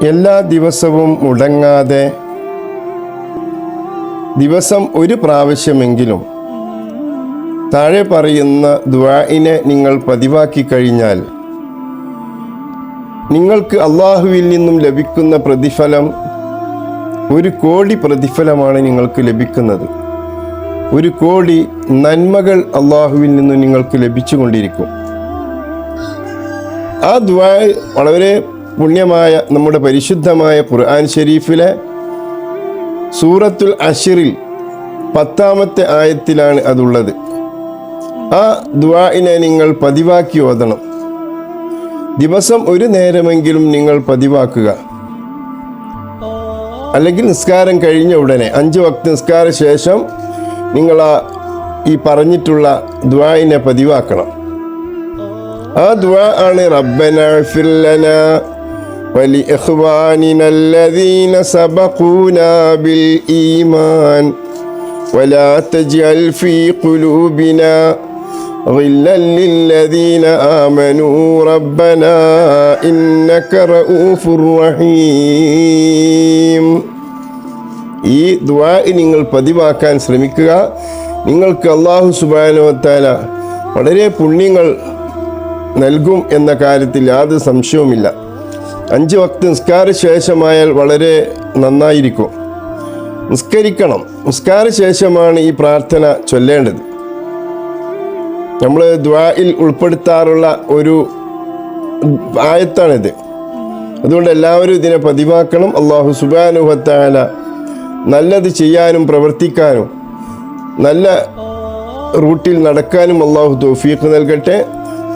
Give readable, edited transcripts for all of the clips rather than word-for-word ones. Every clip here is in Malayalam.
എല്ലാ ദിവസവും മുടങ്ങാതെ ദിവസം ഒരു പ്രാവശ്യമെങ്കിലും താഴെ പറയുന്ന ദുആഇനെ നിങ്ങൾ പതിവാക്കി കഴിഞ്ഞാൽ നിങ്ങൾക്ക് അള്ളാഹുവിൽ നിന്നും ലഭിക്കുന്ന പ്രതിഫലം 1 കോടി പ്രതിഫലമാണ് നിങ്ങൾക്ക് ലഭിക്കുന്നത്. 1 കോടി നന്മകൾ അള്ളാഹുവിൽ നിന്നും നിങ്ങൾക്ക് ലഭിച്ചുകൊണ്ടിരിക്കും. ആ ദുആ വളരെ പുണ്യമായ നമ്മുടെ പരിശുദ്ധമായ ഖുർആൻ ഷരീഫിലെ സൂറത്തുൽ അശ്റിൽ 10ാമത്തെ ആയത്തിലാണ് അതുള്ളത്. ആ ദുആഇനെ നിങ്ങൾ പതിവാക്കി ഓതണം. ദിവസം ഒരു നേരമെങ്കിലും നിങ്ങൾ പതിവാക്കുക. അല്ലെങ്കിൽ നിസ്കാരം കഴിഞ്ഞ ഉടനെ 5 വക്ത് നിസ്കാര ശേഷം നിങ്ങൾ ഈ പറഞ്ഞിട്ടുള്ള ദുആഇനെ പതിവാക്കണം. ആ ദുആ ആണ് റബ്ബനാ ഇഗ്ഫിർ ലനാ വലിഇഖ്വാനിനാ അല്ലദീന സബഖൂനാ ബിൽ ഈമാൻ വലാ തജ്അൽ ഫീ ഖുലൂബിനാ غلا للذين آمنوا ربنا إنك رؤوف رحيم. ഈ ദുആ നിങ്ങൾ പതിവാക്കാൻ ശ്രമിക്കുക. നിങ്ങൾക്ക് അല്ലാഹു സുബ്ഹാനഹു വ തആല വളരെ പുണ്യങ്ങൾ നൽകും എന്ന കാര്യത്തിൽ യാതൊരു സംശയവുമില്ല. 5 വക്ത് നിസ്കാര ശേഷമായാൽ വളരെ നന്നായിരിക്കും. നിസ്കരിക്കണം. നിസ്കാര ശേഷമാണ് ഈ പ്രാർത്ഥന ചൊല്ലേണ്ടത്. നമ്മൾ ദുആയിൽ ഉൾപ്പെടുത്താറുള്ള ഒരു ആയത്താണിത്. അതുകൊണ്ട് എല്ലാവരും ഇതിനെ പതിവാക്കണം. അല്ലാഹു സുബ്ഹാനഹു വ തആല നല്ലത് ചെയ്യാനും പ്രവർത്തിക്കാനും നല്ല റൂട്ടിൽ നടക്കാനും അല്ലാഹു തൗഫീഖ് നൽകട്ടെ.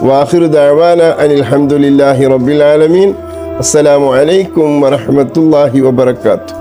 വാഖിറു ദഅവാന അനിൽ ഹംദുലില്ലാഹി റബ്ബിൽ ആലമീൻ. അസ്സലാമു അലൈക്കും വറഹ്മത്തുള്ളാഹി വബറകാതുഹു.